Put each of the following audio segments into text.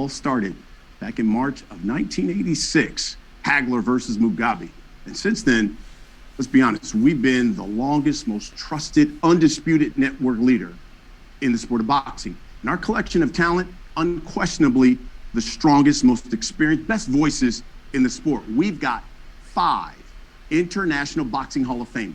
all started back in March of 1986, Hagler versus Mugabe. And since then, let's be honest, we've been the longest, most trusted, undisputed network leader in the sport of boxing. And our collection of talent, unquestionably the strongest, most experienced, best voices in the sport. We've got 5 international boxing Hall of Famers,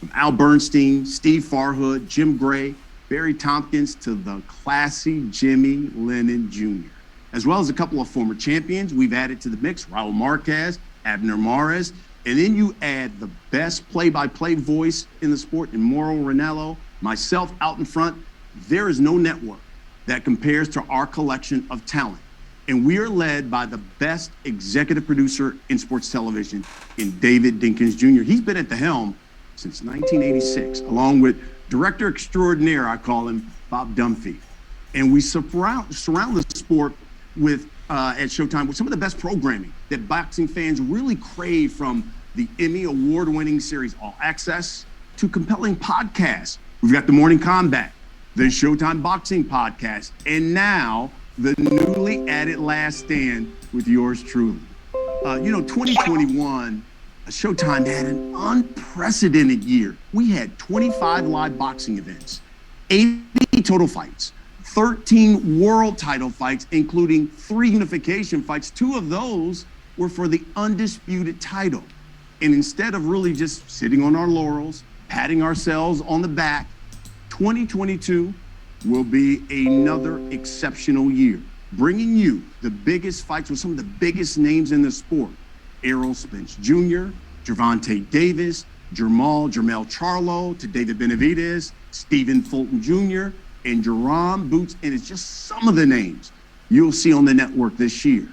from Al Bernstein, Steve Farhood, Jim Gray, Barry Tompkins, to the classy Jimmy Lennon Jr., as well as a couple of former champions we've added to the mix, Raul Marquez, Abner Mares, and then you add the best play-by-play voice in the sport in Mauro Ranallo, myself out in front. There is no network that compares to our collection of talent. And we are led by the best executive producer in sports television in David Dinkins Jr. He's been at the helm since 1986, along with director extraordinaire, I call him, Bob Dunphy. And we surround the sport with, at Showtime, with some of the best programming that boxing fans really crave, from the Emmy award-winning series All Access to compelling podcasts. We've got the Morning Combat, the Showtime Boxing Podcast, and now the newly added Last Stand with yours truly. 2021, Showtime had an unprecedented year. We had 25 live boxing events, 80 total fights, 13 world title fights, including 3 unification fights. 2 of those were for the undisputed title. And instead of really just sitting on our laurels, patting ourselves on the back, 2022 will be another exceptional year, bringing you the biggest fights with some of the biggest names in the sport. Errol Spence Jr., Gervonta Davis, Jeremel Charlo, to David Benavidez, Stephen Fulton Jr., and Jerome Boots, and it's just some of the names you'll see on the network this year.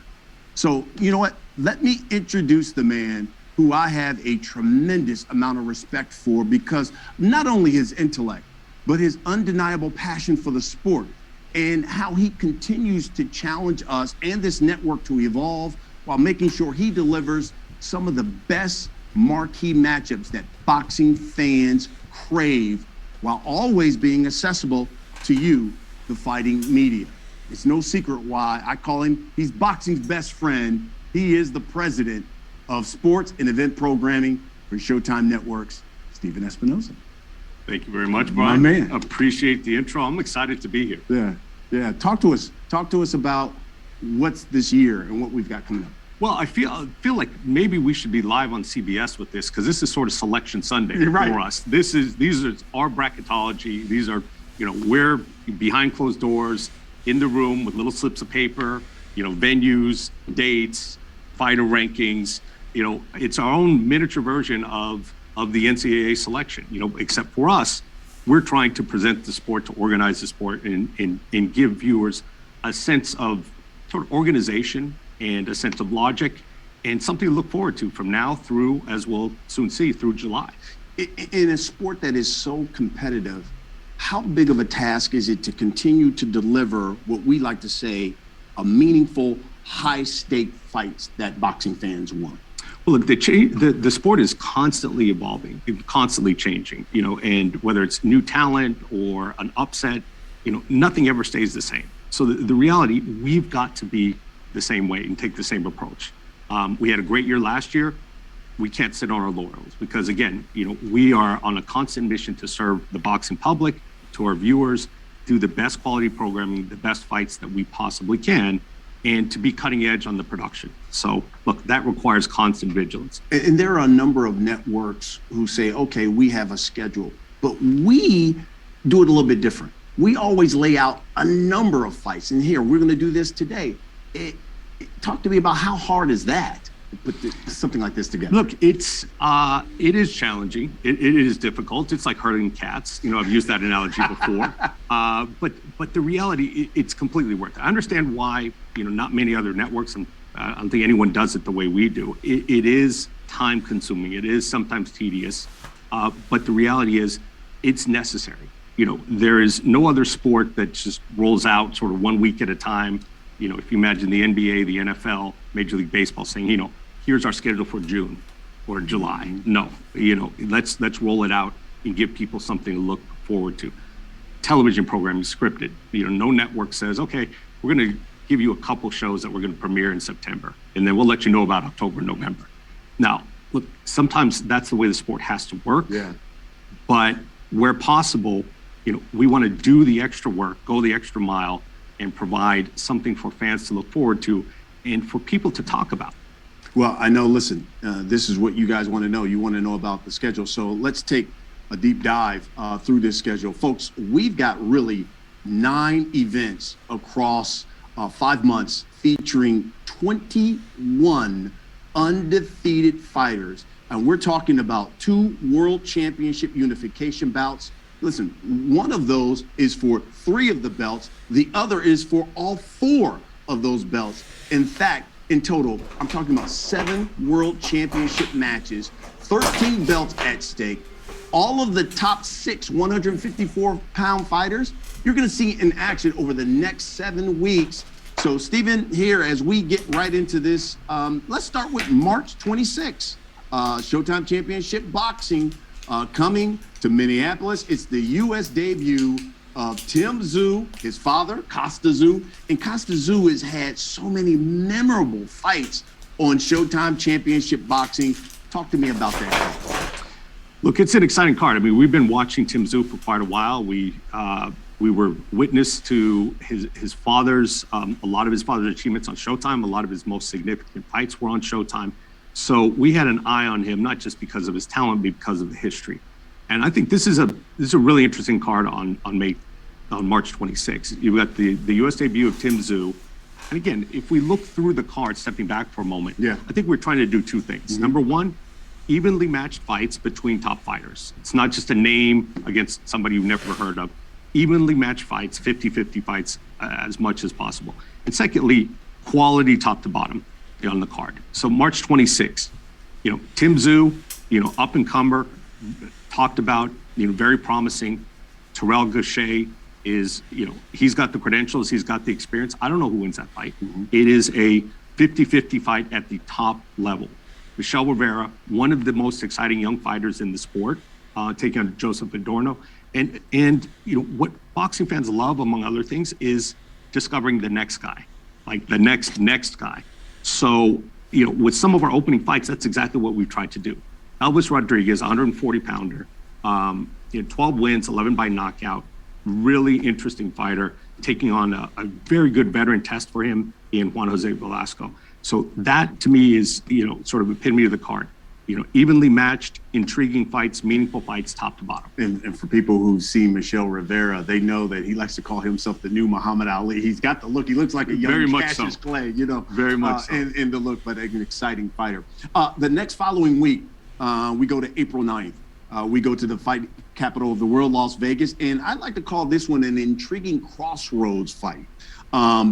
So, you know what? Let me introduce the man who I have a tremendous amount of respect for, because not only his intellect, but his undeniable passion for the sport, and how he continues to challenge us and this network to evolve while making sure he delivers some of the best marquee matchups that boxing fans crave, while always being accessible to you, the fighting media. It's no secret why I call him, he's boxing's best friend. He is the president of sports and event programming for Showtime Networks, Stephen Espinosa. Thank you very much, Brian. My man. Appreciate the intro. I'm excited to be here. Yeah. Talk to us about what's this year and what we've got coming up. Well, I feel like maybe we should be live on CBS with this, because this is sort of Selection Sunday for us. These are our bracketology. These are, we're behind closed doors in the room with little slips of paper, venues, dates, fighter rankings. It's our own miniature version of the NCAA selection, except for us, we're trying to present the sport, to organize the sport, and give viewers a sense of sort of organization and a sense of logic, and something to look forward to from now through, as we'll soon see, through July. In a sport that is so competitive, how big of a task is it to continue to deliver what we like to say, a meaningful, high-stake fights that boxing fans want? Well, look, the sport is constantly evolving, constantly changing, and whether it's new talent or an upset, nothing ever stays the same. So the reality, we've got to be the same way and take the same approach. We had a great year last year. We can't sit on our laurels, because again, we are on a constant mission to serve the boxing public, to our viewers, do the best quality programming, the best fights that we possibly can, and to be cutting edge on the production. So look, that requires constant vigilance. And there are a number of networks who say, okay, we have a schedule, but we do it a little bit different. We always lay out a number of fights, and here, we're gonna do this today. Talk to me about how hard is that to put something like this together? Look, it is challenging. It is difficult. It's like herding cats. I've used that analogy before. But the reality, it's completely worth it. I understand why, not many other networks, and I don't think anyone does it the way we do. It is time consuming. It is sometimes tedious. But the reality is, it's necessary. There is no other sport that just rolls out sort of 1 week at a time. If you imagine the NBA, the NFL, Major League Baseball saying, here's our schedule for June or July. No, let's roll it out and give people something to look forward to. Television programming is scripted. No network says, okay, we're going to give you a couple shows that we're going to premiere in September, and then we'll let you know about October and November. Now, look, sometimes that's the way the sport has to work. Yeah. But where possible, we want to do the extra work, go the extra mile, and provide something for fans to look forward to and for people to talk about. Well, I know, listen, this is what you guys want to know. You want to know about the schedule. So let's take a deep dive through this schedule. Folks, we've got really 9 events across 5 months featuring 21 undefeated fighters. And we're talking about 2 world championship unification bouts. Listen, one of those is for 3 of the belts. The other is for all 4 of those belts. In fact, in total, I'm talking about 7 world championship matches, 13 belts at stake. All of the top 6 154-pound fighters, you're going to see in action over the next 7 weeks. So, Stephen, here, as we get right into this, let's start with March 26th. Showtime Championship Boxing coming to Minneapolis. It's the U.S. debut of Tim Tszyu, his father, Costa Tszyu. And Costa Tszyu has had so many memorable fights on Showtime Championship Boxing. Talk to me about that. Look, it's an exciting card. I mean, we've been watching Tim Tszyu for quite a while. We were witness to his father's, a lot of his father's achievements on Showtime. A lot of his most significant fights were on Showtime. So we had an eye on him, not just because of his talent, but because of the history. And I think this is a really interesting card on March 26th. You've got the U.S. debut of Tim Tszyu. And again, if we look through the card, stepping back for a moment, I think we're trying to do 2 things. Mm-hmm. Number one, evenly matched fights between top fighters. It's not just a name against somebody you've never heard of. Evenly matched fights, 50-50 fights, as much as possible. And secondly, quality top to bottom on the card. So March 26th, Tim Tszyu, up and comer, talked about, very promising. Terrell Gausha is, he's got the credentials, he's got the experience. I don't know who wins that fight. Mm-hmm. It is a 50-50 fight at the top level. Michel Rivera, one of the most exciting young fighters in the sport, taking on Joseph Adorno. And what boxing fans love, among other things, is discovering the next guy, like the next guy. So, with some of our opening fights, that's exactly what we've tried to do. Elvis Rodriguez, 140-pounder, 12 wins, 11 by knockout, really interesting fighter, taking on a very good veteran test for him in Juan Jose Velasco. So that, to me, is, sort of epitome of the card. Evenly matched, intriguing fights, meaningful fights, top to bottom. And for people who see Michel Rivera, they know that he likes to call himself the new Muhammad Ali. He's got the look. He looks like a young Cassius Clay, Very much so. In the look, but an exciting fighter. The next following week, we go to April 9th. We go to the fight capital of the world, Las Vegas. And I'd like to call this one an intriguing crossroads fight.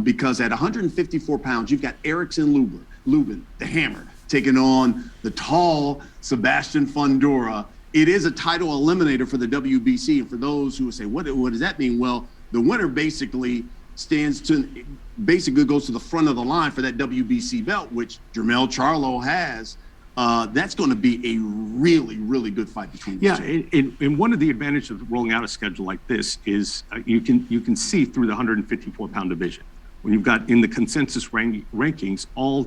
Because at 154 pounds, you've got Erickson Lubin, the Hammer, taking on the tall Sebastian Fundora. It is a title eliminator for the WBC. And for those who would say, what does that mean? Well, the winner basically goes to the front of the line for that WBC belt, which Jeremel Charlo has. That's going to be a really, really good fight between the two. And one of the advantages of rolling out a schedule like this is you can see through the 154-pound division. When you've got in the consensus rankings all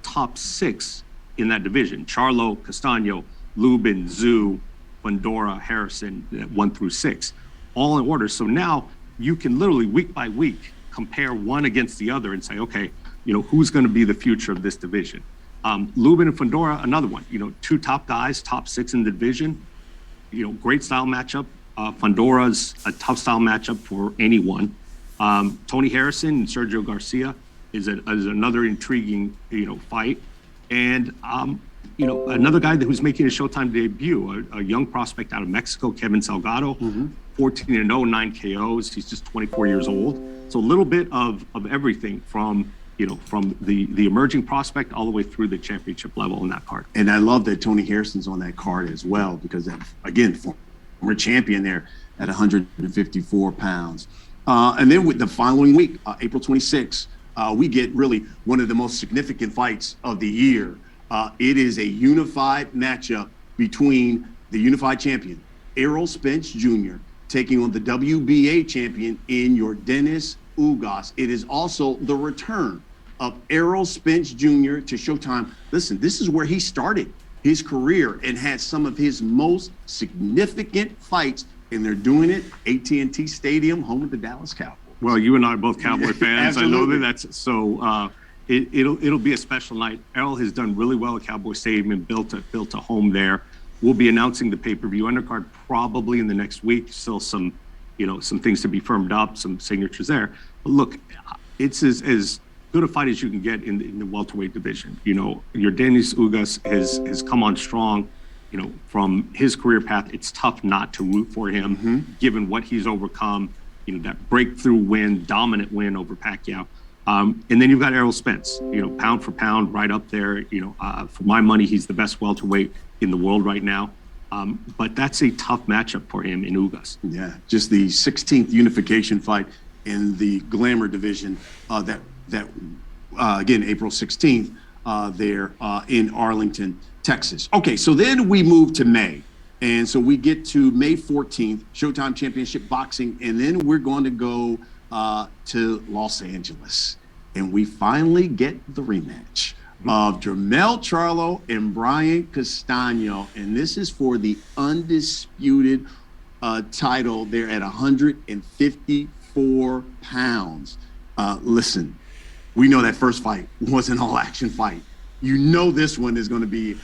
top 6 in that division: Charlo, Castano, Lubin, Tszyu, Fundora, Harrison, 1 through 6, all in order. So now you can literally week by week compare one against the other and say, okay, who's going to be the future of this division? Lubin and Fundora, another one, 2 top guys, top 6 in the division, great style matchup. Fundora's a tough style matchup for anyone. Tony Harrison and Sergio Garcia is another intriguing, fight. And, another guy who's making a Showtime debut, a young prospect out of Mexico, Kevin Salgado, 14-0, 9 KOs. He's just 24 years old. So a little bit of everything from the emerging prospect all the way through the championship level in that card. And I love that Tony Harrison's on that card as well, because again, former champion there at 154 pounds. And then with the following week, April 26th, we get really one of the most significant fights of the year. It is a unified matchup between the unified champion, Errol Spence Jr., taking on the WBA champion in your Dennis Ugas. It is also the return of Errol Spence Jr. to Showtime. Listen, this is where he started his career and had some of his most significant fights, and they're doing it AT&T Stadium, home of the Dallas Cowboys. Well, you and I are both Cowboy fans. I know Absolutely. that's so. It'll be a special night. Errol has done really well at Cowboy Stadium and built a home there. We'll be announcing the pay-per-view undercard probably in the next week. Still some things to be firmed up, some signatures there. But look, it's as good a fight as you can get in the welterweight division. Your Denis Ugas has come on strong. From his career path, it's tough not to root for him, given what he's overcome. That breakthrough win, dominant win over Pacquiao. And then you've got Errol Spence, pound for pound, right up there. For my money, he's the best welterweight in the world right now. But that's a tough matchup for him in Ugas. Yeah, just the 16th unification fight in the Glamour division that again, April 16th there in Arlington, Texas. Okay, so then we move to May. And so we get to May 14th, Showtime Championship Boxing, and then we're going to go to Los Angeles. And we finally get the rematch of Jeremel Charlo and Brian Castano. And this is for the undisputed title there at 154 pounds. Listen, we know that first fight was an all-action fight. This one is going to be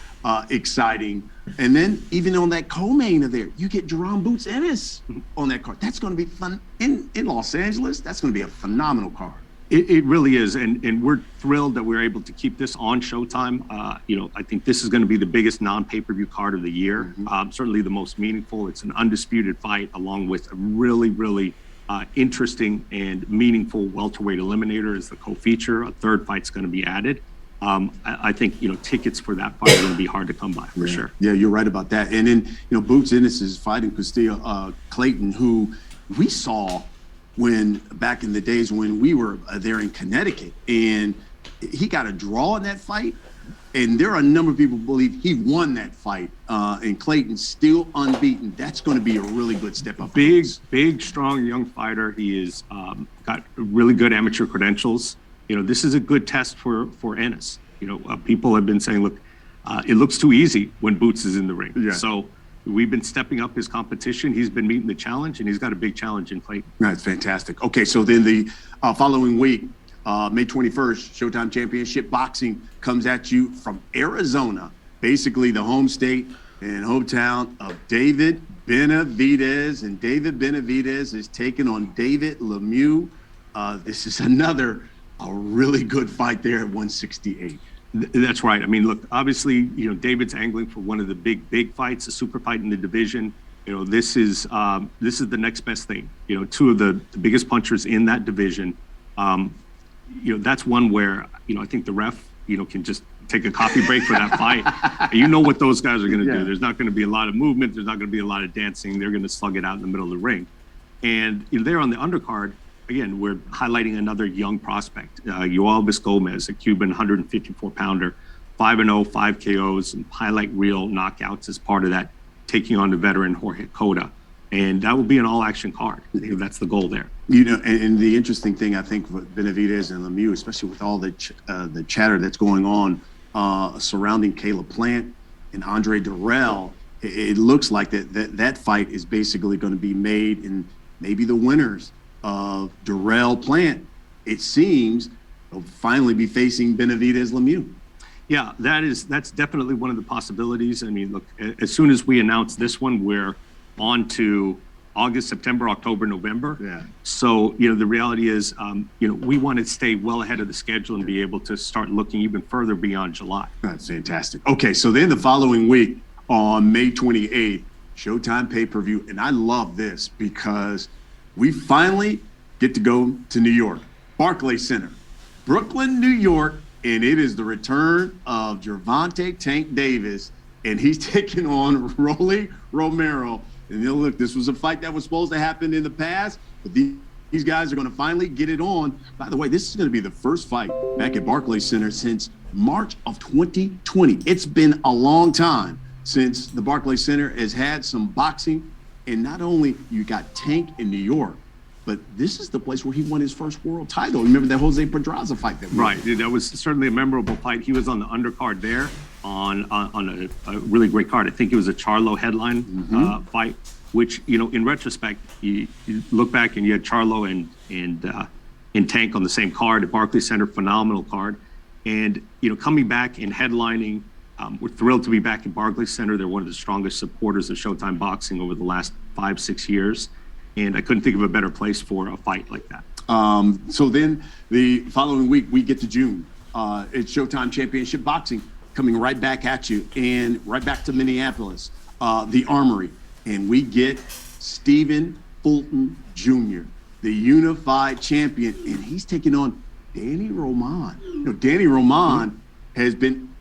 exciting. And then even on that co-main of there, you get Jerome Boots Ennis on that card. That's going to be fun in Los Angeles. That's going to be a phenomenal card. It really is, and we're thrilled that we're able to keep this on Showtime. I think this is going to be the biggest non-pay-per-view card of the year. Certainly the most meaningful. It's an undisputed fight, along with a really, really interesting and meaningful welterweight eliminator as the co-feature. A third fight's going to be added. I think tickets for that fight are going to be hard to come by for sure. Yeah, you're right about that. And then Boots Ennis is fighting Castillo Clayton, who we saw back in the days when we were there in Connecticut, and he got a draw in that fight. And there are a number of people who believe he won that fight, and Clayton's still unbeaten. That's going to be a really good step up. Big, strong young fighter. He is got really good amateur credentials. This is a good test for Ennis. People have been saying, look, it looks too easy when Boots is in the ring. Yeah. So we've been stepping up his competition. He's been meeting the challenge, and he's got a big challenge in Clayton. That's fantastic. Okay, so then the following week, May 21st, Showtime Championship Boxing comes at you from Arizona, basically the home state and hometown of David Benavidez. And David Benavidez is taking on David Lemieux. This is a really good fight there at 168. That's right. I mean, look, obviously, David's angling for one of the big fights, a super fight in the division. This is the next best thing. Two of the biggest punchers in that division. That's one where, I think the ref, can just take a coffee break for that fight. What those guys are going to do. There's not going to be a lot of movement. There's not going to be a lot of dancing. They're going to slug it out in the middle of the ring. And there on the undercard, again, we're highlighting another young prospect, Yoel Gomez, a Cuban 154-pounder, 5-0, 5 KOs, and highlight reel knockouts as part of that, taking on the veteran Jorge Cota. And that will be an all-action card. That's the goal there. And the interesting thing, I think, with Benavidez and Lemieux, especially with all the chatter that's going on surrounding Caleb Plant and Andre Durrell, it looks like that fight is basically going to be made, and maybe the winners of Durrell Plant, it seems, will finally be facing Benavidez Lemieux. Yeah, that's definitely one of the possibilities. I mean, look, as soon as we announce this one, we're on to August, September, October, November. Yeah. So, the reality is, we want to stay well ahead of the schedule and be able to start looking even further beyond July. That's fantastic. Okay, so then the following week on May 28th, Showtime pay-per-view. And I love this because we finally get to go to New York, Barclays Center, Brooklyn, New York, and it is the return of Gervonta Tank Davis, and he's taking on Rolly Romero. And look, this was a fight that was supposed to happen in the past, but these guys are going to finally get it on. By the way, this is going to be the first fight back at Barclays Center since March of 2020. It's been a long time since the Barclays Center has had some boxing. And not only you got Tank in New York, but this is the place where he won his first world title. Remember that Jose Pedraza fight that right. That was certainly a memorable fight. He was on the undercard there on a really great card. I think it was a Charlo headline fight, which, you know, in retrospect, you look back and you had Charlo and Tank on the same card at Barclays Center, phenomenal card. And, you know, coming back and headlining, we're thrilled to be back at Barclays Center. They're one of the strongest supporters of Showtime boxing over the last 5-6 years. And I couldn't think of a better place for a fight like that. So then the following week, we get to June. It's Showtime Championship Boxing coming right back at you, and right back to Minneapolis, the Armory. And we get Stephen Fulton Jr., the unified champion, and he's taking on Danny Roman. You know, Danny Roman has been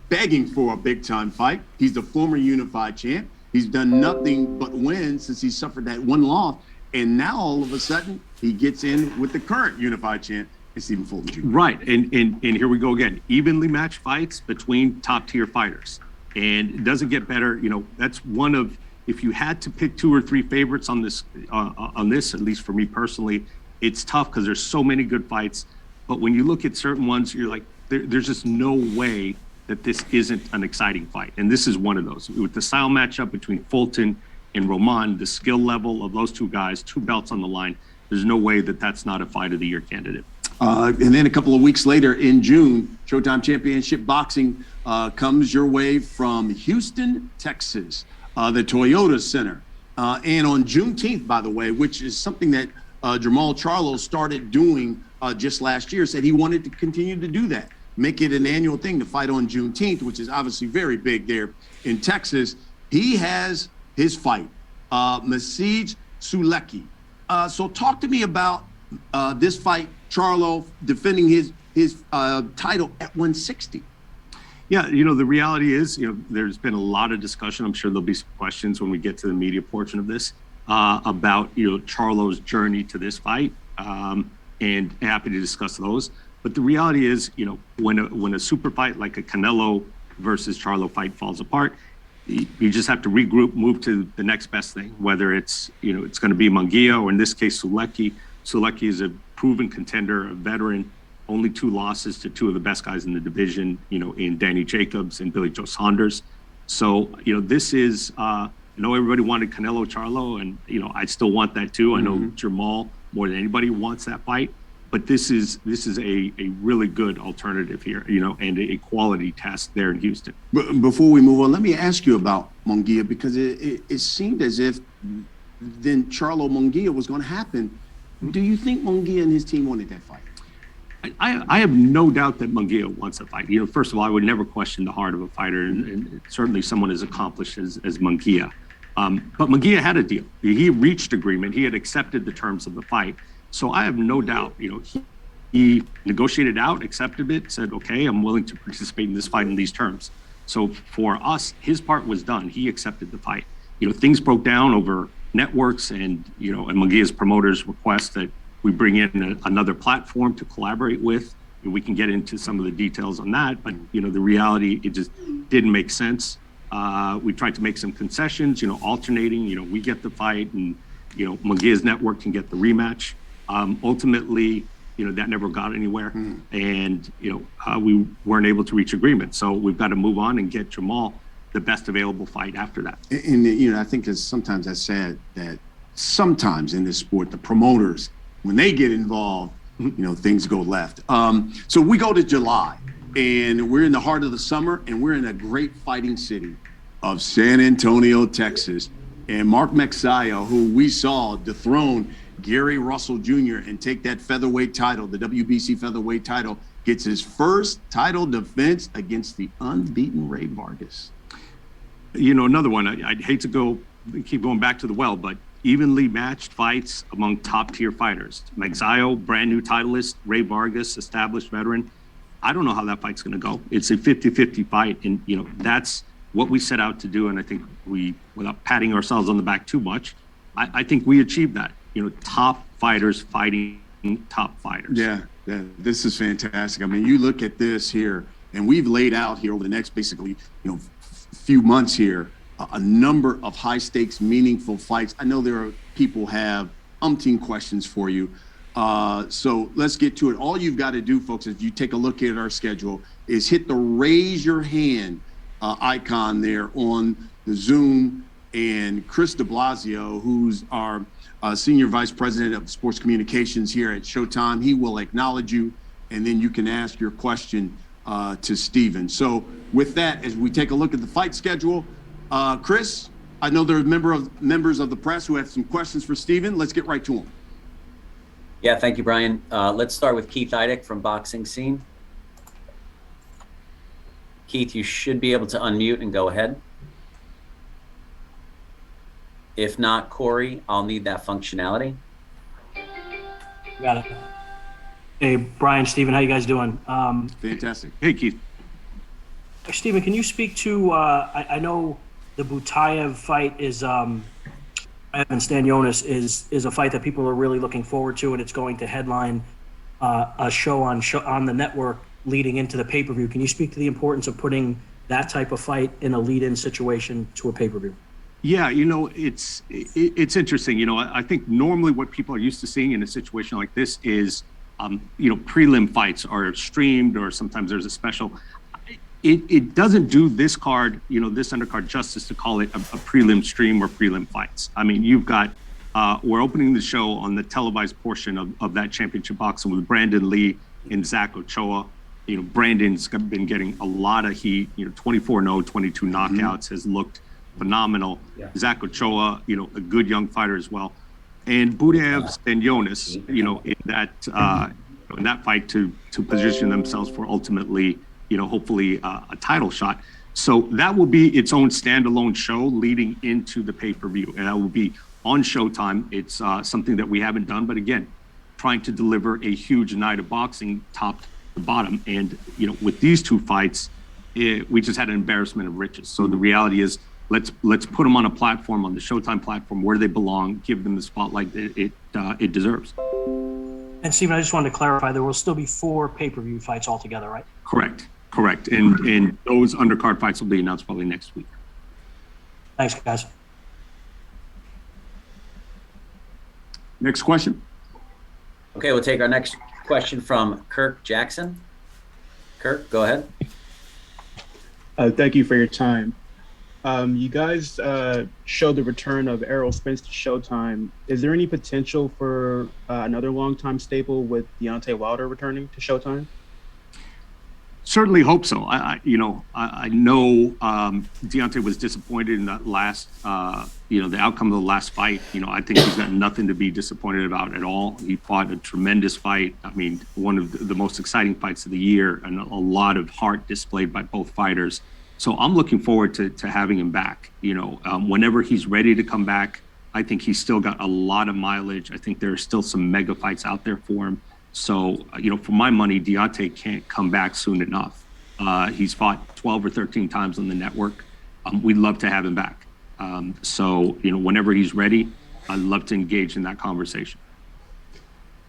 begging for a big-time fight. He's the former unified champ. He's done nothing but win since he suffered that one loss. And now all of a sudden, he gets in with the current unified champ, Stephen Fulton Jr. Right, and here we go again. Evenly matched fights between top-tier fighters. And it doesn't get better. You know, that's one of, if you had to pick 2 or 3 favorites on this, at least for me personally, it's tough because there's so many good fights. But when you look at certain ones, you're like, there's just no way that this isn't an exciting fight. And this is one of those. With the style matchup between Fulton and Roman, the skill level of those two guys, 2 belts on the line, there's no way that that's not a fight of the year candidate. And then a couple of weeks later in June, Showtime Championship Boxing comes your way from Houston, Texas, the Toyota Center. And on Juneteenth, by the way, which is something that Jeremel Charlo started doing just last year, said he wanted to continue to do that, make it an annual thing to fight on Juneteenth, which is obviously very big there in Texas. He has his fight, Masij Sulecki. So talk to me about this fight, Charlo defending his title at 160. Yeah, you know, the reality is, you know, there's been a lot of discussion. I'm sure there'll be some questions when we get to the media portion of this about, you know, Charlo's journey to this fight, and happy to discuss those. But the reality is, you know, when a super fight like a Canelo versus Charlo fight falls apart, you just have to regroup, move to the next best thing, whether it's, you know, it's going to be Munguia or in this case, Sulecki. Sulecki is a proven contender, a veteran, only 2 losses to 2 of the best guys in the division, you know, in Danny Jacobs and Billy Joe Saunders. So, you know, this is, I know everybody wanted Canelo Charlo, and, you know, I still want that too. I know Jeremel more than anybody wants that fight, but this is a really good alternative here, you know, and a quality test there in Houston. But before we move on, let me ask you about Munguia, because it seemed as if then Charlo Munguia was going to happen. Do you think Munguia and his team wanted that fight? I have no doubt that Munguia wants a fight. You know, first of all, I would never question the heart of a fighter, and certainly someone as accomplished as Munguia. But Munguia had a deal. He reached agreement. He had accepted the terms of the fight. So I have no doubt, you know, he negotiated out, accepted it, said, okay, I'm willing to participate in this fight in these terms. So for us, his part was done. He accepted the fight. You know, things broke down over networks and, you know, and Munguia's promoters request that we bring in another platform to collaborate with. And we can get into some of the details on that, but, you know, the reality, it just didn't make sense. We tried to make some concessions, you know, alternating, you know, we get the fight and, you know, Munguia's network can get the rematch. Ultimately, you know, that never got anywhere. And, you know, we weren't able to reach agreement. So we've got to move on and get Jeremel the best available fight after that. And, you know, I think sometimes that's sad that sometimes in this sport, the promoters, when they get involved, you know, things go left. So we go to July, and we're in the heart of the summer, and we're in a great fighting city of San Antonio, Texas. And Mark Mexia, who we saw dethrone Gary Russell Jr. and take that featherweight title, the WBC featherweight title, gets his first title defense against the unbeaten Ray Vargas. You know, another one, I'd hate to keep going back to the well, but evenly matched fights among top-tier fighters. Mexia, brand new titleist, Ray Vargas, established veteran. I don't know how that fight's going to go. It's a 50-50 fight, and, you know, that's what we set out to do, and I think we, without patting ourselves on the back too much, I think we achieved that. You know, top fighters fighting top fighters. Yeah, this is fantastic. I mean, you look at this here, and we've laid out here over the next basically, you know, few months here, a number of high stakes, meaningful fights. I know there are people have umpteen questions for you. So let's get to it. All you've got to do, folks, if you take a look at our schedule, is hit the raise your hand icon there on the Zoom. And Chris de Blasio, who's our Senior Vice President of Sports Communications here at Showtime, he will acknowledge you, and then you can ask your question to Steven. So with that, as we take a look at the fight schedule, Chris, I know there are members of the press who have some questions for Steven. Let's get right to them. Yeah, thank you, Brian. Let's start with Keith Idek from Boxing Scene. Keith, you should be able to unmute and go ahead. If not, Corey, I'll need that functionality. Got it. Hey, Brian, Steven, how you guys doing? Fantastic. Hey, Keith. Steven, can you speak to, I know the Butayev fight is, Evan Stanionis is a fight that people are really looking forward to, and it's going to headline a show on the network leading into the pay-per-view. Can you speak to the importance of putting that type of fight in a lead-in situation to a pay-per-view? Yeah, it's interesting. I think normally what people are used to seeing in a situation like this is, prelim fights are streamed, or sometimes there's a special. It doesn't do this card, this undercard justice to call it a prelim stream or prelim fights. I mean, you've got, we're opening the show on the televised portion of that championship boxing with Brandon Lee and Zach Ochoa. Brandon's been getting a lot of heat, 24-0, 22 knockouts, has looked phenomenal. Yeah. Zach Ochoa, a good young fighter as well. And Butayev Stanionis, in that fight to position themselves for ultimately, hopefully a title shot. So that will be its own standalone show leading into the pay-per-view. And that will be on Showtime. It's something that we haven't done, but again, trying to deliver a huge night of boxing top to bottom. And, with these two fights, we just had an embarrassment of riches. So the reality is, let's put them on a platform, on the Showtime platform, where they belong, give them the spotlight it deserves. And Steven, I just wanted to clarify, there will still be 4 pay-per-view fights altogether, right? Correct. And those undercard fights will be announced probably next week. Thanks, guys. Next question. Okay, we'll take our next question from Kirk Jackson. Kirk, go ahead. Thank you for your time. You guys showed the return of Errol Spence to Showtime. Is there any potential for another longtime staple with Deontay Wilder returning to Showtime? Certainly hope so. I know Deontay was disappointed in that last, the outcome of the last fight. I think he's got nothing to be disappointed about at all. He fought a tremendous fight. I mean, one of the most exciting fights of the year, and a lot of heart displayed by both fighters. So I'm looking forward to having him back. Whenever he's ready to come back, I think he's still got a lot of mileage. I think there are still some mega fights out there for him. So, for my money, Deontay can't come back soon enough. He's fought 12 or 13 times on the network. We'd love to have him back. So, whenever he's ready, I'd love to engage in that conversation.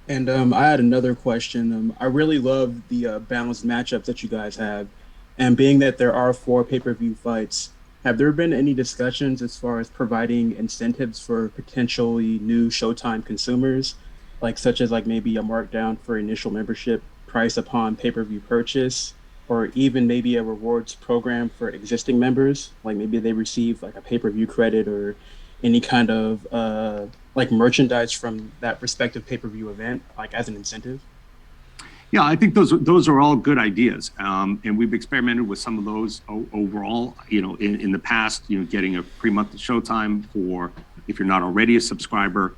And I had another question. I really love the balanced matchups that you guys have. And being that there are 4 pay-per-view fights, have there been any discussions as far as providing incentives for potentially new Showtime consumers, such as maybe a markdown for initial membership price upon pay-per-view purchase, or even maybe a rewards program for existing members? Maybe they receive a pay-per-view credit or any kind of merchandise from that respective pay-per-view event, as an incentive? Yeah, I think those are all good ideas, and we've experimented with some of those overall. In the past, getting a free month of Showtime for if you're not already a subscriber,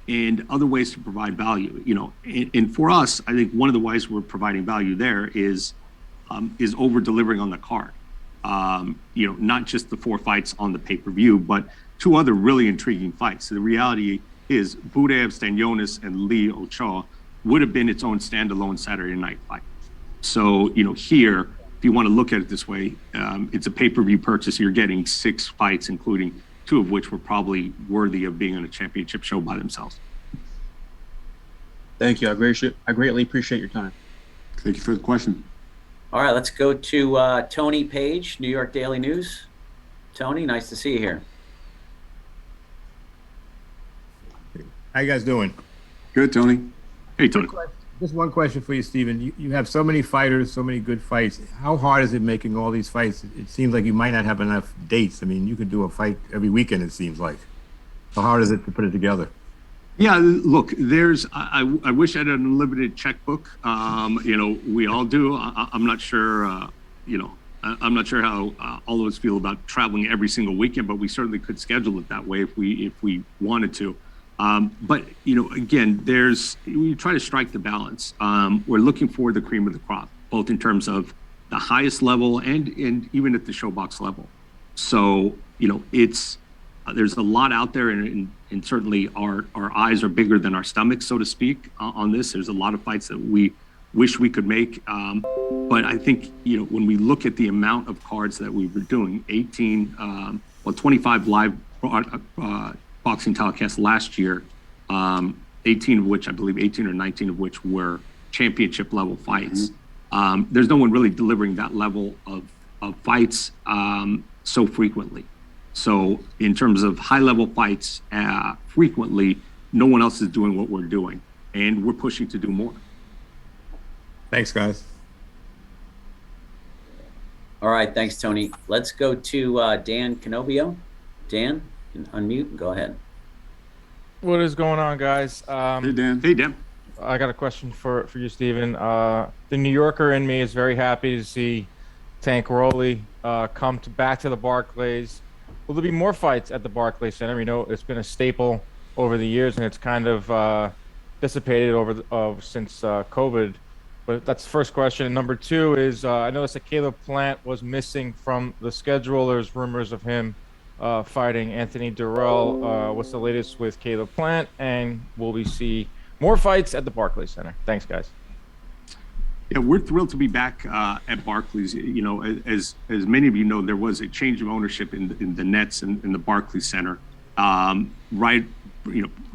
and other ways to provide value. And for us, I think one of the ways we're providing value there is over delivering on the card. Not just the 4 fights on the pay-per-view, but 2 other really intriguing fights. So the reality is Butayev Stanionis and Lee Ochoa would have been its own standalone Saturday night fight. So, here, if you want to look at it this way, it's a pay-per-view purchase. You're getting 6 fights, including 2 of which were probably worthy of being on a championship show by themselves. Thank you. I greatly appreciate your time. Thank you for the question. All right, let's go to Tony Page, New York Daily News. Tony, nice to see you here. How you guys doing? Good, Tony. Hey, Tony. Just one question for you, Steven. You have so many fighters, so many good fights. How hard is it making all these fights? It seems like you might not have enough dates. I mean, you could do a fight every weekend, it seems like. How hard is it to put it together? Yeah, look, I wish I had an unlimited checkbook. We all do. I'm not sure, I'm not sure how all of us feel about traveling every single weekend, but we certainly could schedule it that way if we wanted to. But again, we try to strike the balance. We're looking for the cream of the crop, both in terms of the highest level and even at the showbox level. So there's a lot out there, and certainly our eyes are bigger than our stomachs, so to speak, on this. There's a lot of fights that we wish we could make, but I think when we look at the amount of cards that we were doing, 25 live boxing telecasts last year, 18 of which, I believe 18 or 19 of which were championship level fights. There's no one really delivering that level of fights so frequently. So in terms of high level fights frequently, no one else is doing what we're doing, and we're pushing to do more. Thanks, guys. All right, thanks, Tony. Let's go to Dan Canobio. Dan, you can unmute and go ahead. What is going on, guys? Hey, Dan. Hey, Dan. I got a question for you, Steven. The New Yorker in me is very happy to see Tank Rolly come back to the Barclays. Will there be more fights at the Barclays Center? It's been a staple over the years, and it's kind of dissipated since COVID. But that's the first question. And number two is, I noticed that Caleb Plant was missing from the schedule. There's rumors of him fighting Anthony Durrell. What's the latest with Caleb Plant? And will we see more fights at the Barclays Center? Thanks, guys. Yeah, we're thrilled to be back at Barclays. As many of you know, there was a change of ownership in the Nets and in the Barclays Center,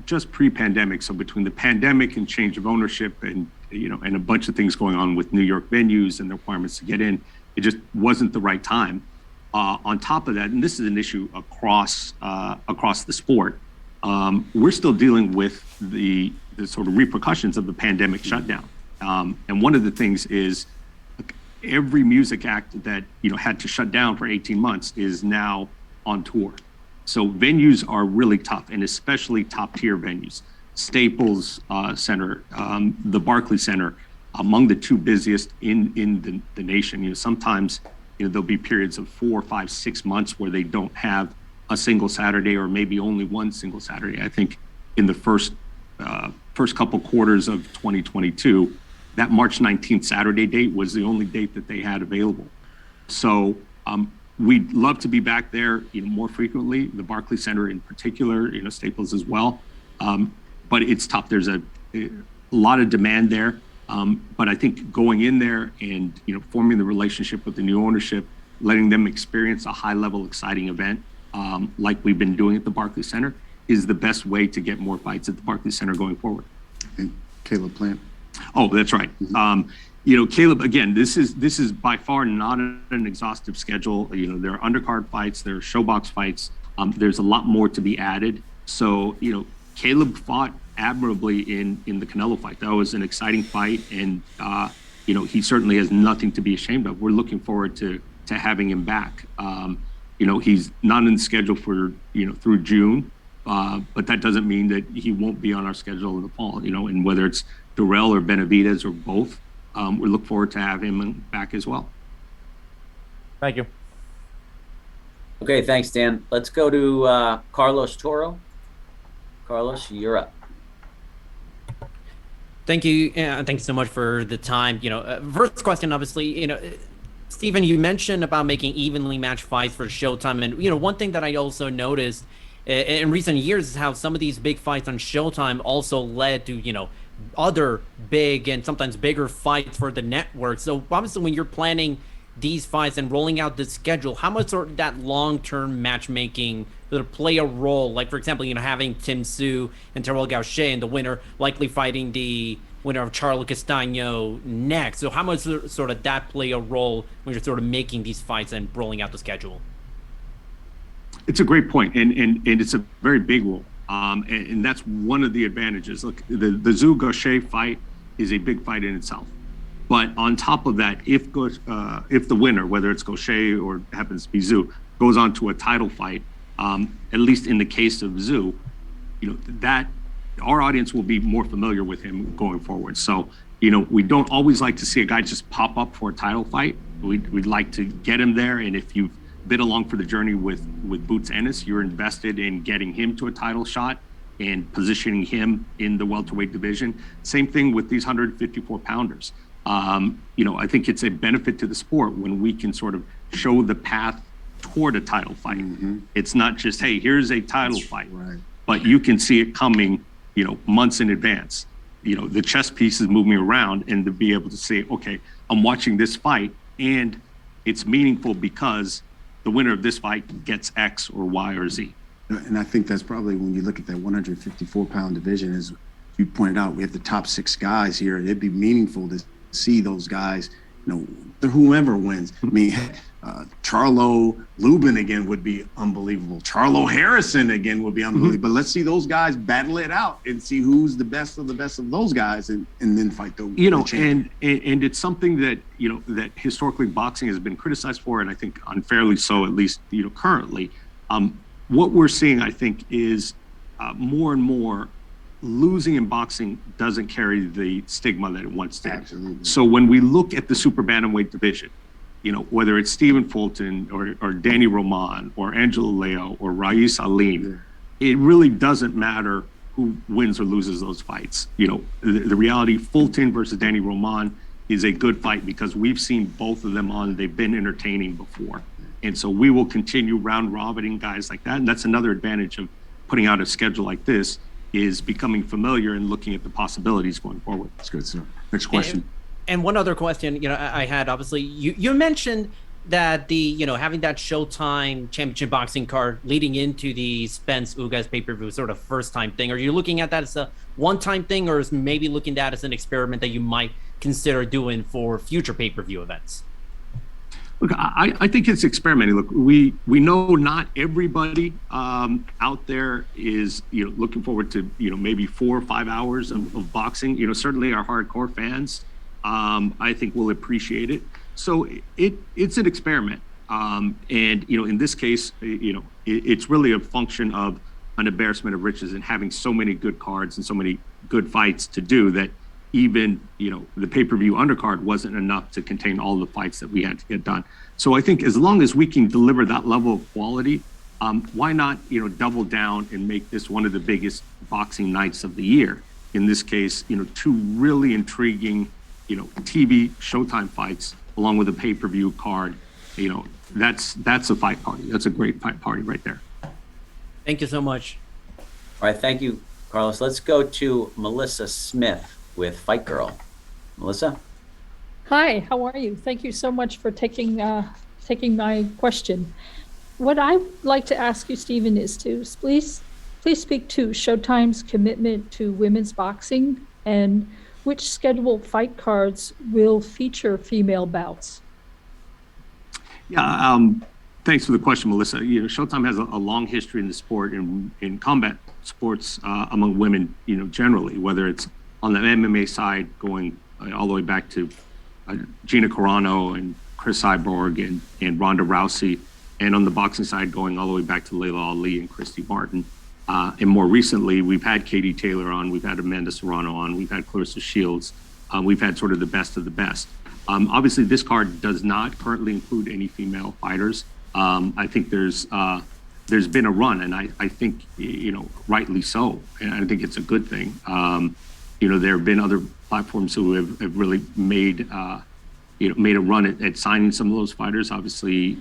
just pre-pandemic. So between the pandemic and change of ownership and a bunch of things going on with New York venues and the requirements to get in, it just wasn't the right time. On top of that, and this is an issue across the sport, we're still dealing with the sort of repercussions of the pandemic shutdown. And one of the things is every music act that had to shut down for 18 months is now on tour. So venues are really tough, and especially top tier venues. Staples Center, the Barclays Center, among the two busiest in the nation. Sometimes there'll be periods of 4, 5, 6 months where they don't have a single Saturday, or maybe only one single Saturday. I think in the first couple quarters of 2022, that March 19th Saturday date was the only date that they had available. So we'd love to be back there more frequently, the Barclays Center in particular, Staples as well. But it's tough. There's a lot of demand there. But I think going in there and forming the relationship with the new ownership, letting them experience a high level, exciting event like we've been doing at the Barclays Center is the best way to get more fights at the Barclays Center going forward. And Caleb Plant. Oh, that's right. Caleb, again, this is by far not an exhaustive schedule. There are undercard fights, there are showbox fights. There's a lot more to be added. So, Caleb fought admirably in the Canelo fight. That was an exciting fight, and he certainly has nothing to be ashamed of. We're looking forward to having him back. He's not in the schedule for through June, but that doesn't mean that he won't be on our schedule in the fall. And whether it's Durrell or Benavidez or both, we look forward to have him back as well. Thank you. Okay, thanks, Dan. Let's go to Carlos Toro. Carlos, you're up. Thank you. Thanks so much for the time. First question, obviously, Steven, you mentioned about making evenly matched fights for Showtime. And, one thing that I also noticed in recent years is how some of these big fights on Showtime also led to, other big and sometimes bigger fights for the network. So obviously when you're planning these fights and rolling out the schedule, how much sort of that long-term matchmaking sort of play a role? Like, for example, having Tim Tszyu and Terrell Gaucher and the winner likely fighting the winner of Charlo Castano next. So how much sort of that play a role when you're sort of making these fights and rolling out the schedule? It's a great point, and it's a very big role. And that's one of the advantages. Look, the Zhu Gaucher fight is a big fight in itself. But on top of that, if the winner, whether it's Gaucher or happens to be Zhu, goes on to a title fight, at least in the case of Zhu, that our audience will be more familiar with him going forward. So, we don't always like to see a guy just pop up for a title fight. We'd like to get him there. And if you've been along for the journey with Boots Ennis, you're invested in getting him to a title shot and positioning him in the welterweight division. Same thing with these 154 pounders. I think it's a benefit to the sport when we can sort of show the path toward a title fight. Mm-hmm. It's not just, hey, here's a title fight, right, but you can see it coming, months in advance. The chess piece is moving around, and to be able to say, okay, I'm watching this fight and it's meaningful because the winner of this fight gets X or Y or Z. And I think that's probably when you look at that 154-pound division, as you pointed out, we have the top 6 guys here. It'd be meaningful to see those guys, whoever wins. I mean, Charlo Lubin again would be unbelievable. Charlo Harrison again would be unbelievable. Mm-hmm. But let's see those guys battle it out and see who's the best of those guys, and then fight the champion. And it's something that that historically boxing has been criticized for, and I think unfairly so, at least currently. What we're seeing, I think, is more and more losing in boxing doesn't carry the stigma that it once did. Absolutely. So when we look at the super bantamweight division, whether it's Stephen Fulton or Danny Roman or Angelo Leo or Rais Alim, it really doesn't matter who wins or loses those fights. The reality, Fulton versus Danny Roman is a good fight because we've seen both of them on, they've been entertaining before. And so we will continue round robining guys like that. And that's another advantage of putting out a schedule like this, is becoming familiar and looking at the possibilities going forward. That's good, sir. Next question. And one other question, I had, obviously, you mentioned that having that Showtime championship boxing card leading into the Spence Ugas pay-per-view sort of first-time thing. Are you looking at that as a one-time thing, or is maybe looking at that as an experiment that you might consider doing for future pay-per-view events? Look, I think it's experimenting. Look, we know not everybody out there is looking forward to maybe 4 or 5 hours of boxing. Certainly our hardcore fans, I think, will appreciate it. So it's an experiment, and in this case, it's really a function of an embarrassment of riches and having so many good cards and so many good fights to do that even the pay-per-view undercard wasn't enough to contain all the fights that we had to get done. So I think as long as we can deliver that level of quality, why not double down and make this one of the biggest boxing nights of the year? In this case, 2 really intriguing TV Showtime fights along with a pay-per-view card. That's a fight party. That's a great fight party right there. Thank you so much. All right, thank you, Carlos. Let's go to Melissa Smith with Fight Girl. Melissa? Hi, how are you? Thank you so much for taking my question. What I'd like to ask you, Stephen, is to please speak to Showtime's commitment to women's boxing and which scheduled fight cards will feature female bouts. Yeah, thanks for the question, Melissa. Showtime has a long history in the sport, in combat sports among women, generally, whether it's on the MMA side, going all the way back to Gina Carano and Chris Cyborg and Ronda Rousey, and on the boxing side, going all the way back to Layla Ali and Christy Martin. And more recently, we've had Katie Taylor on, we've had Amanda Serrano on, we've had Clarissa Shields, we've had sort of the best of the best. Obviously, this card does not currently include any female fighters. I think there's been a run, and I think rightly so, and I think it's a good thing. There have been other platforms who have really made a run at signing some of those fighters. Obviously,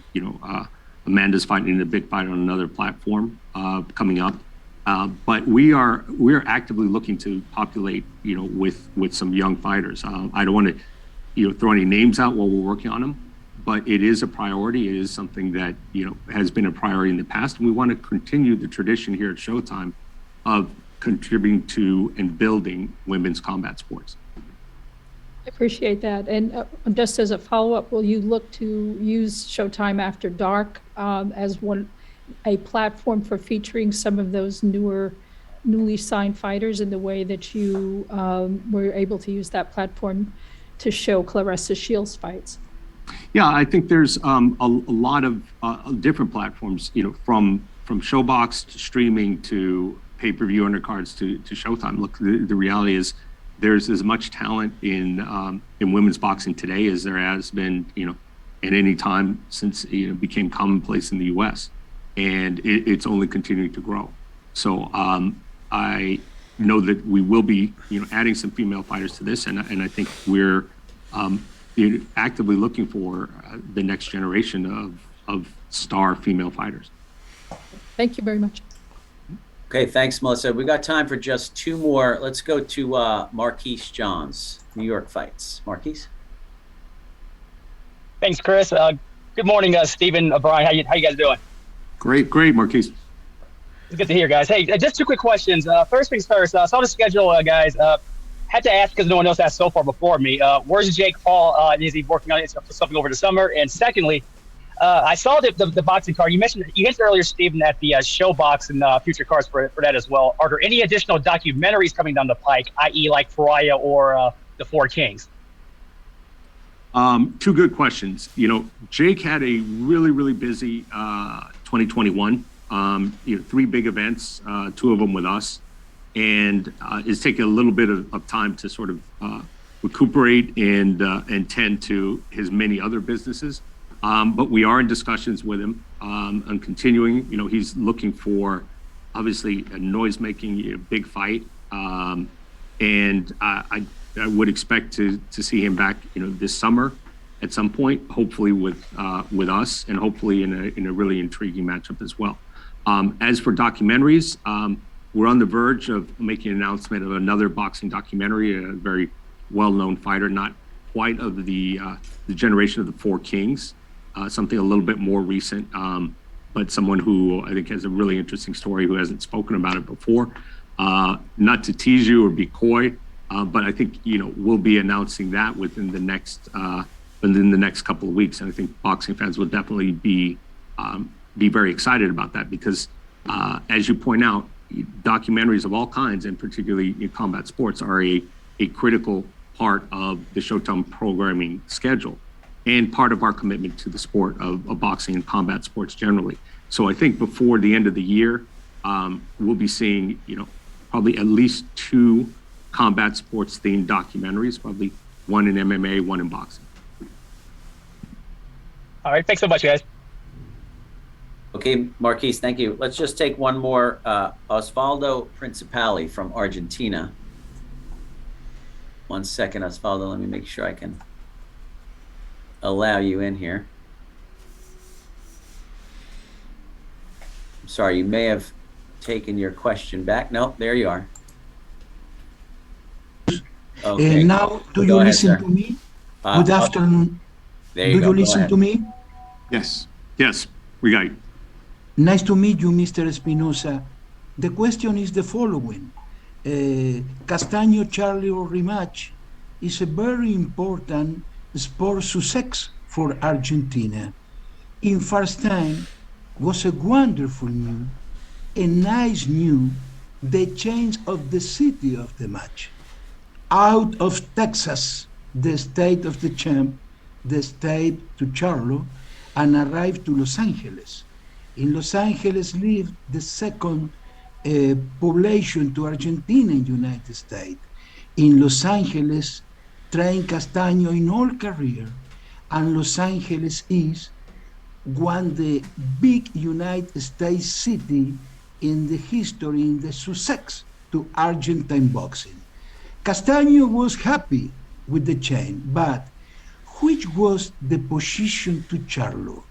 Amanda's fighting in a big fight on another platform coming up. But we are actively looking to populate, with some young fighters. I don't want to, throw any names out while we're working on them, but it is a priority. It is something that has been a priority in the past, and we want to continue the tradition here at Showtime of contributing to and building women's combat sports. I appreciate that. And just as a follow-up, will you look to use Showtime After Dark as a platform for featuring some of those newer newly signed fighters in the way that you were able to use that platform to show Claressa Shields fights? Yeah, I think there's a lot of different platforms, from Showbox to streaming to pay-per-view undercards to Showtime. Look, the reality is there's as much talent in women's boxing today as there has been, at any time since it became commonplace in the U.S. And it's only continuing to grow. So I know that we will be, adding some female fighters to this, and I think we're actively looking for the next generation of star female fighters. Thank you very much. Okay, thanks, Melissa. We got time for just two more. Let's go to Marquise Johns, New York fights. Marquise? Thanks, Chris. Good morning, Stephen, Brian. How you guys doing? Great, Marquise. It's good to hear, guys. Hey, just two quick questions. First things first. Saw the schedule, guys. Had to ask because no one else asked so far before me. Where's Jake Paul? Is he working on something over the summer? And secondly, I saw the boxing card. You mentioned earlier, Stephen, at the Showbox and future cards for that as well. Are there any additional documentaries coming down the pike, i.e., like Pariah or the Four Kings? Two good questions. Jake had a really, really busy 2021. 3 big events, 2 of them with us, and is taking a little bit of time to sort of recuperate and tend to his many other businesses. But we are in discussions with him on continuing. He's looking for, obviously, a noise-making big fight, and I would expect to see him back, this summer at some point, hopefully with us, and hopefully in a really intriguing matchup as well. As for documentaries, we're on the verge of making an announcement of another boxing documentary, a very well-known fighter, not quite of the generation of the Four Kings, something a little bit more recent, but someone who I think has a really interesting story, who hasn't spoken about it before. Not to tease you or be coy, but I think we'll be announcing that within the next couple of weeks, and I think boxing fans will definitely be very excited about that because, as you point out, documentaries of all kinds, and particularly in combat sports, are a critical part of the Showtime programming schedule and part of our commitment to the sport of boxing and combat sports generally. So I think before the end of the year, we'll be seeing, probably at least 2 combat sports themed documentaries, probably 1 in MMA, 1 in boxing. All right, thanks so much, guys. Okay, Marquise, thank you. Let's just take one more. Osvaldo Principali from Argentina. 1 second, Osvaldo. Let me make sure I can allow you in here. I'm sorry, you may have taken your question back. No, there you are. Okay. Now, do you listen to me? Good afternoon. There you go. Do you listen to me? Yes, we got you. Nice to meet you, Mr. Espinosa. The question is the following. Castano-Charlo rematch is a very important sport success for Argentina. In first time, was a wonderful news, a nice news, the change of the city of the match. Out of Texas, the state of the champ, the state to Charlo, and arrived to Los Angeles. In Los Angeles lived the second population to Argentina in United States. In Los Angeles, trained Castano in all career, and Los Angeles is one the big United States city in the history, in the success to Argentine boxing. Castano was happy with the change, but which was the position to Charlo?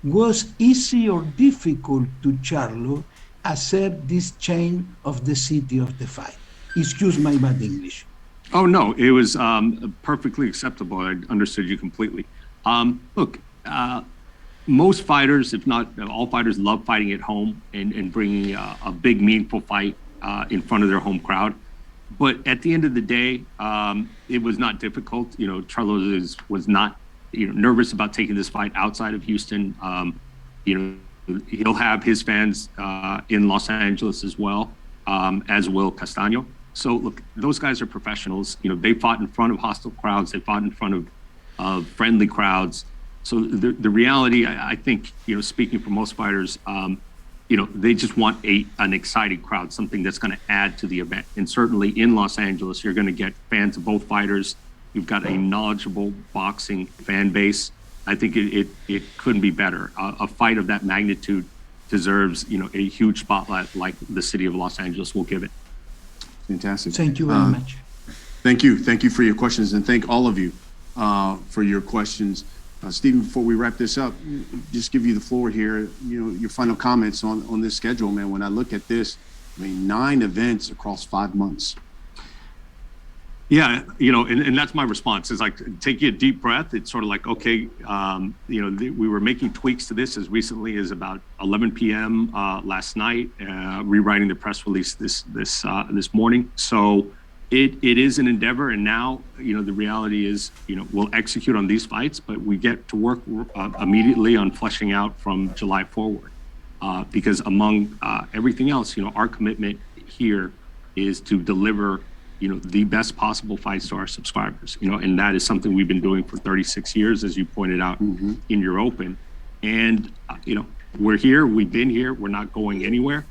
Was easy or difficult to Charlo accept this change of the city of the fight? Excuse my bad English. Oh, no, it was perfectly acceptable. I understood you completely. Look, most fighters, if not all fighters, love fighting at home and bringing a big, meaningful fight in front of their home crowd. But at the end of the day, it was not difficult. Charlo was not nervous about taking this fight outside of Houston. He'll have his fans in Los Angeles as well. as will Castano. So look, those guys are professionals. You know, they fought in front of hostile crowds. They fought in front of friendly crowds. So the reality, I think, you know, speaking for most fighters, you know, they just want an exciting crowd, something that's going to add to the event. And certainly in Los Angeles, you're going to get fans of both fighters. You've got a knowledgeable boxing fan base. I think it couldn't be better. A fight of that magnitude deserves, you know, a huge spotlight like the city of Los Angeles will give it. Fantastic. Thank you very much. Thank you. Thank you for your questions, and thank all of you for your questions. Stephen, before we wrap this up, just give you the floor here. You know, your final comments on this schedule, man. When I look at this, I mean, 9 events across 5 months. Yeah, you know, and that's my response is like, take a deep breath. It's sort of like, okay, you know, we were making tweaks to this as recently as about 11 p.m. Last night, rewriting the press release this morning. So it is an endeavor, and now, you know, the reality is, you know, we'll execute on these fights, but we get to work immediately on fleshing out from July forward, because among everything else, you know, our commitment here is to deliver, you know, the best possible fights to our subscribers, you know, and that is something we've been doing for 36 years, as you pointed out in your open. And, you know, we're here, we've been here, we're not going anywhere.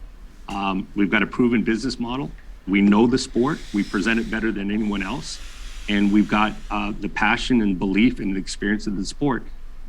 We've got a proven business model. We know the sport, we present it better than anyone else. And we've got the passion and belief and the experience of the sport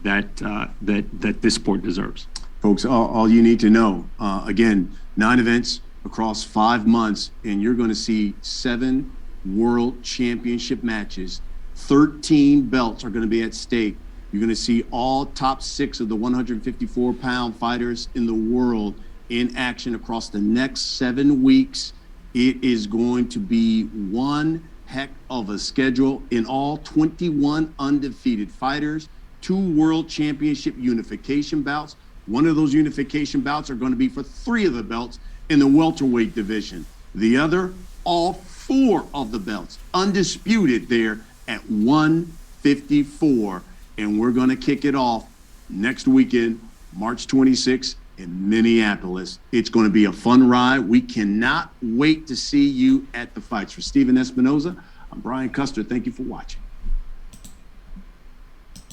that this sport deserves. Folks, all you need to know, again, 9 events across 5 months, and you're going to see 7 world championship matches. 13 belts are going to be at stake. You're going to see all top 6 of the 154-pound fighters in the world in action across the next 7 weeks. It is going to be one heck of a schedule. In all, 21 undefeated fighters, 2 world championship unification bouts. One of those unification bouts are going to be for 3 of the belts in the welterweight division. The other, all 4 of the belts, undisputed there at 154. And we're going to kick it off next weekend, March 26th in Minneapolis. It's going to be a fun ride. We cannot wait to see you at the fights. For Stephen Espinoza, I'm Brian Custer. Thank you for watching.